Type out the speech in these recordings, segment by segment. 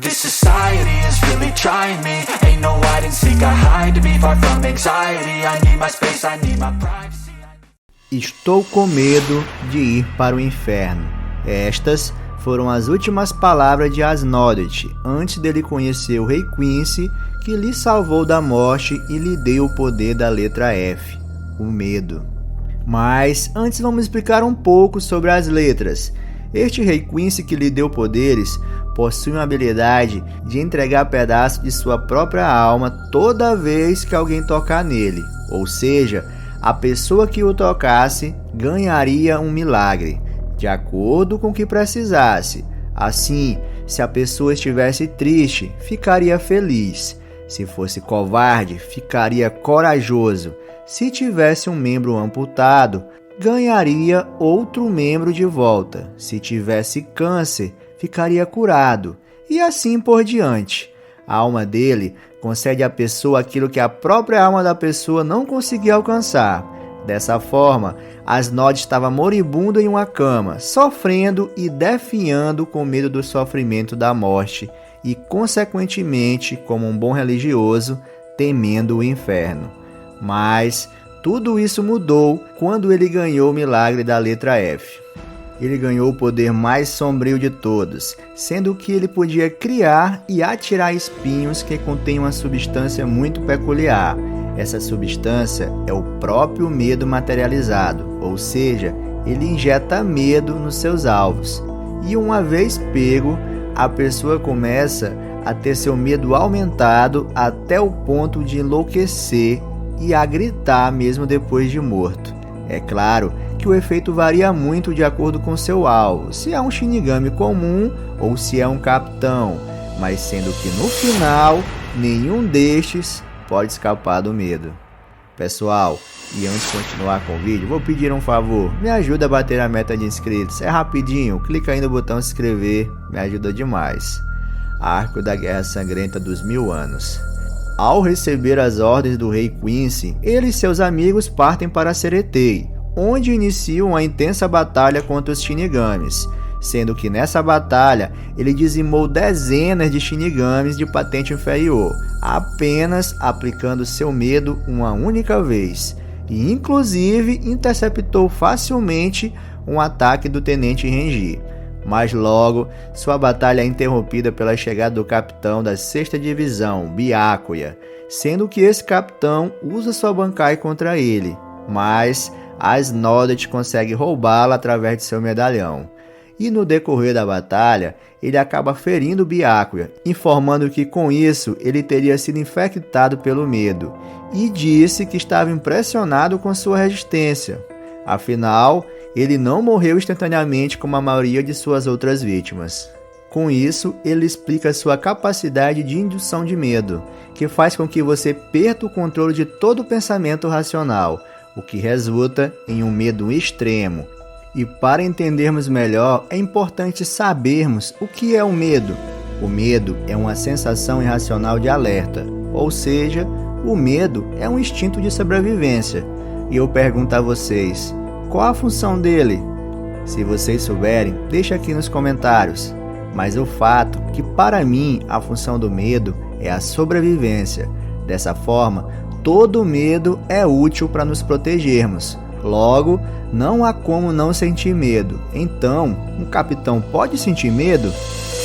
This society is really trying me. Ain't no hide and seek, I hide to be far from anxiety. I need my space, I need my privacy. Estou com medo de ir para o inferno. Estas foram as últimas palavras de Asmodee antes dele conhecer o Rei Quincy, que lhe salvou da morte e lhe deu o poder da letra F, o medo. Mas antes vamos explicar um pouco sobre as letras. Este Rei Quincy que lhe deu poderes possui uma habilidade de entregar pedaços de sua própria alma toda vez que alguém tocar nele, ou seja, a pessoa que o tocasse ganharia um milagre, de acordo com o que precisasse. Assim, se a pessoa estivesse triste, ficaria feliz. Se fosse covarde, ficaria corajoso. Se tivesse um membro amputado, ganharia outro membro de volta. Se tivesse câncer, ficaria curado. E assim por diante. A alma dele concede à pessoa aquilo que a própria alma da pessoa não conseguia alcançar. Dessa forma, Asmodee estava moribundo em uma cama, sofrendo e definhando com medo do sofrimento da morte e, consequentemente, como um bom religioso, temendo o inferno. Mas tudo isso mudou quando ele ganhou o milagre da letra F. Ele ganhou o poder mais sombrio de todos, sendo que ele podia criar e atirar espinhos que contêm uma substância muito peculiar. Essa substância é o próprio medo materializado, ou seja, ele injeta medo nos seus alvos. E uma vez pego, a pessoa começa a ter seu medo aumentado até o ponto de enlouquecer e a gritar mesmo depois de morto. É claro que o efeito varia muito de acordo com seu alvo, se é um Shinigami comum ou se é um capitão, mas sendo que no final, nenhum destes pode escapar do medo. Pessoal, e antes de continuar com o vídeo, vou pedir um favor, me ajuda a bater a meta de inscritos, é rapidinho, clica aí no botão se inscrever, me ajuda demais. Arco da Guerra Sangrenta dos 1000 anos. Ao receber as ordens do Rei Quincy, ele e seus amigos partem para Ceretei, onde iniciam uma intensa batalha contra os Shinigamis, sendo que nessa batalha ele dizimou dezenas de Shinigamis de patente inferior, apenas aplicando seu medo uma única vez, e inclusive interceptou facilmente um ataque do Tenente Renji. Mas logo, sua batalha é interrompida pela chegada do capitão da 6ª Divisão, Byakuya, sendo que esse capitão usa sua Bankai contra ele, mas Asmodee consegue roubá-la através de seu medalhão. E no decorrer da batalha, ele acaba ferindo Byakuya, informando que com isso ele teria sido infectado pelo medo, e disse que estava impressionado com sua resistência. Afinal, ele não morreu instantaneamente como a maioria de suas outras vítimas. Com isso, ele explica sua capacidade de indução de medo, que faz com que você perca o controle de todo o pensamento racional, o que resulta em um medo extremo. E para entendermos melhor, é importante sabermos o que é o medo. O medo é uma sensação irracional de alerta, ou seja, o medo é um instinto de sobrevivência. E eu pergunto a vocês, qual a função dele? Se vocês souberem, deixa aqui nos comentários. Mas o fato que para mim a função do medo é a sobrevivência. Dessa forma, todo medo é útil para nos protegermos. Logo, não há como não sentir medo. Então, um capitão pode sentir medo?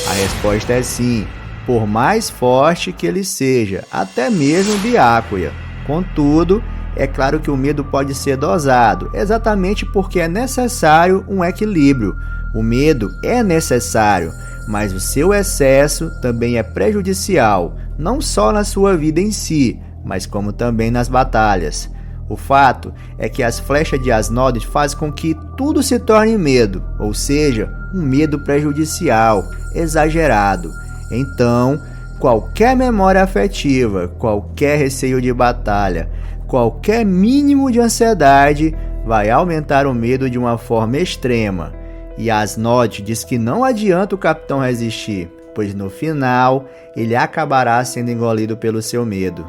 A resposta é sim, por mais forte que ele seja, até mesmo Byakuya. Contudo, é claro que o medo pode ser dosado, exatamente porque é necessário um equilíbrio. O medo é necessário, mas o seu excesso também é prejudicial, não só na sua vida em si, mas como também nas batalhas. O fato é que as flechas de Asmodee fazem com que tudo se torne medo, ou seja, um medo prejudicial, exagerado. Então, qualquer memória afetiva, qualquer receio de batalha, qualquer mínimo de ansiedade vai aumentar o medo de uma forma extrema. E Asmodee diz que não adianta o capitão resistir, pois no final ele acabará sendo engolido pelo seu medo.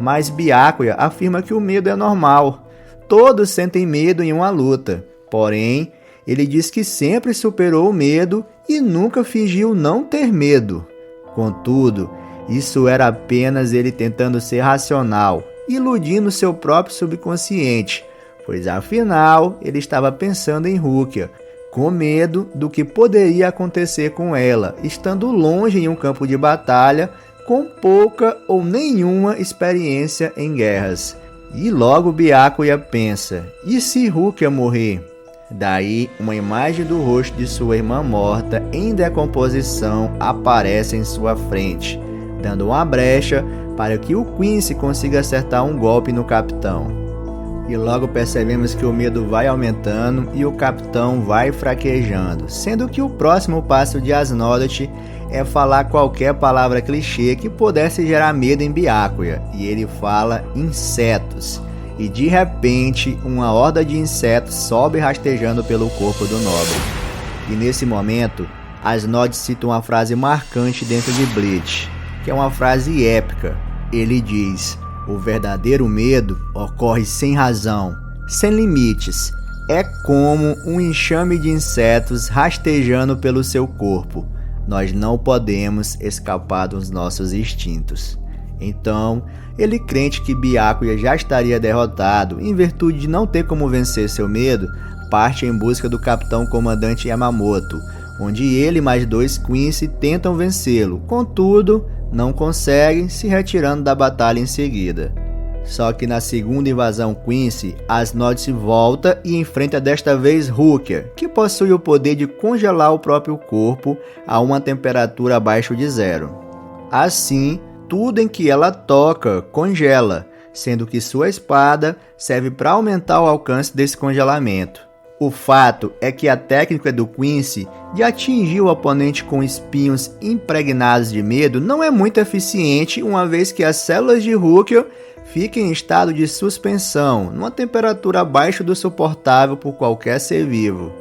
Mas Byakuya afirma que o medo é normal. Todos sentem medo em uma luta. Porém, ele diz que sempre superou o medo e nunca fingiu não ter medo. Contudo, isso era apenas ele tentando ser racional, iludindo seu próprio subconsciente, pois afinal ele estava pensando em Rukia, com medo do que poderia acontecer com ela, estando longe em um campo de batalha, com pouca ou nenhuma experiência em guerras. E logo Byakuya pensa, e se Rukia morrer? Daí, uma imagem do rosto de sua irmã morta em decomposição aparece em sua frente, dando uma brecha para que o Quincy consiga acertar um golpe no capitão. E logo percebemos que o medo vai aumentando e o capitão vai fraquejando, sendo que o próximo passo de Asnodot é falar qualquer palavra clichê que pudesse gerar medo em Byakuya, e ele fala insetos. E de repente, uma horda de insetos sobe rastejando pelo corpo do nobre. E nesse momento, Asnodot cita uma frase marcante dentro de Bleach, que é uma frase épica. Ele diz: o verdadeiro medo ocorre sem razão, sem limites. É como um enxame de insetos rastejando pelo seu corpo. Nós não podemos escapar dos nossos instintos. Então, ele, crente que Byakuya já estaria derrotado, em virtude de não ter como vencer seu medo, parte em busca do capitão comandante Yamamoto, onde ele e mais 2 Quincy tentam vencê-lo, contudo, não conseguem, se retirando da batalha em seguida. Só que na segunda invasão Quincy, Asnodot volta e enfrenta desta vez Rukia, que possui o poder de congelar o próprio corpo a uma temperatura abaixo de 0. Assim, tudo em que ela toca congela, sendo que sua espada serve para aumentar o alcance desse congelamento. O fato é que a técnica do Quincy de atingir o oponente com espinhos impregnados de medo não é muito eficiente, uma vez que as células de Rukia ficam em estado de suspensão, numa temperatura abaixo do suportável por qualquer ser vivo.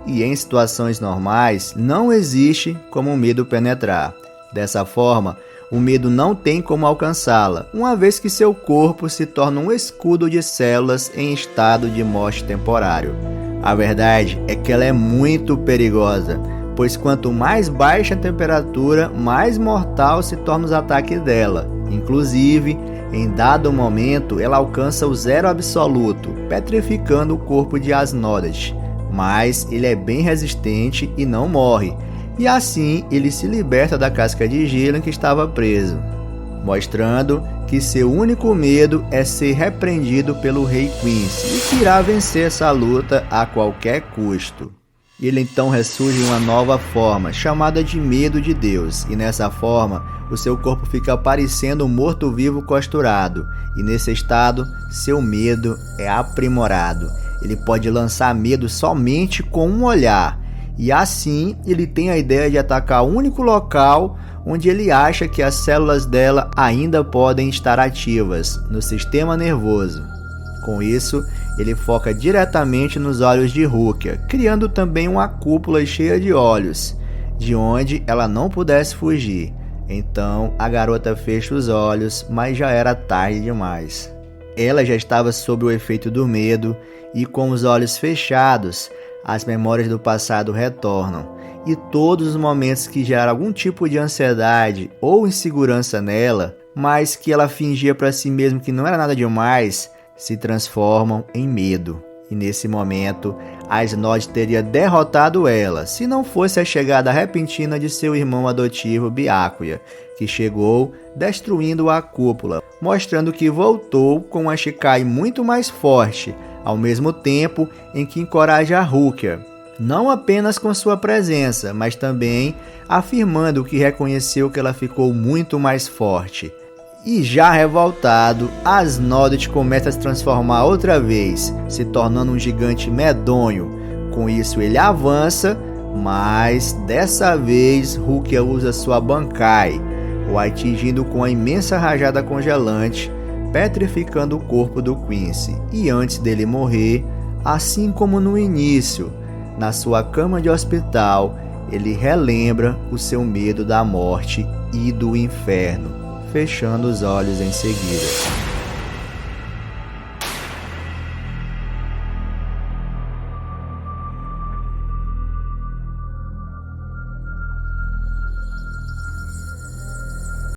E em situações normais, não existe como o medo penetrar. Dessa forma, o medo não tem como alcançá-la, uma vez que seu corpo se torna um escudo de células em estado de morte temporário. A verdade é que ela é muito perigosa, pois quanto mais baixa a temperatura, mais mortal se tornam os ataques dela. Inclusive, em dado momento, ela alcança o 0 absoluto, petrificando o corpo de Asnodot. Mas ele é bem resistente e não morre, e assim ele se liberta da casca de gelo em que estava preso, mostrando que seu único medo é ser repreendido pelo Rei Quincy e que irá vencer essa luta a qualquer custo. Ele então ressurge em uma nova forma, chamada de Medo de Deus, e nessa forma o seu corpo fica parecendo um morto-vivo costurado, e nesse estado seu medo é aprimorado. Ele pode lançar medo somente com um olhar, e assim ele tem a ideia de atacar o único local onde ele acha que as células dela ainda podem estar ativas, no sistema nervoso. Com isso, ele foca diretamente nos olhos de Rukia, criando também uma cúpula cheia de olhos, de onde ela não pudesse fugir. Então a garota fecha os olhos, mas já era tarde demais. Ela já estava sob o efeito do medo e, com os olhos fechados, as memórias do passado retornam, e todos os momentos que geraram algum tipo de ansiedade ou insegurança nela, mas que ela fingia para si mesma que não era nada demais, se transformam em medo. E nesse momento, Asnodot teria derrotado ela, se não fosse a chegada repentina de seu irmão adotivo Byakuya, que chegou destruindo a cúpula, mostrando que voltou com uma Shikai muito mais forte, ao mesmo tempo em que encoraja a Rukia, não apenas com sua presença, mas também afirmando que reconheceu que ela ficou muito mais forte. E já revoltado, Asnodot começa a se transformar outra vez, se tornando um gigante medonho. Com isso ele avança, mas dessa vez Rukia usa sua Bankai, o atingindo com a imensa rajada congelante, petrificando o corpo do Quincy. E antes dele morrer, assim como no início, na sua cama de hospital, ele relembra o seu medo da morte e do inferno, fechando os olhos em seguida.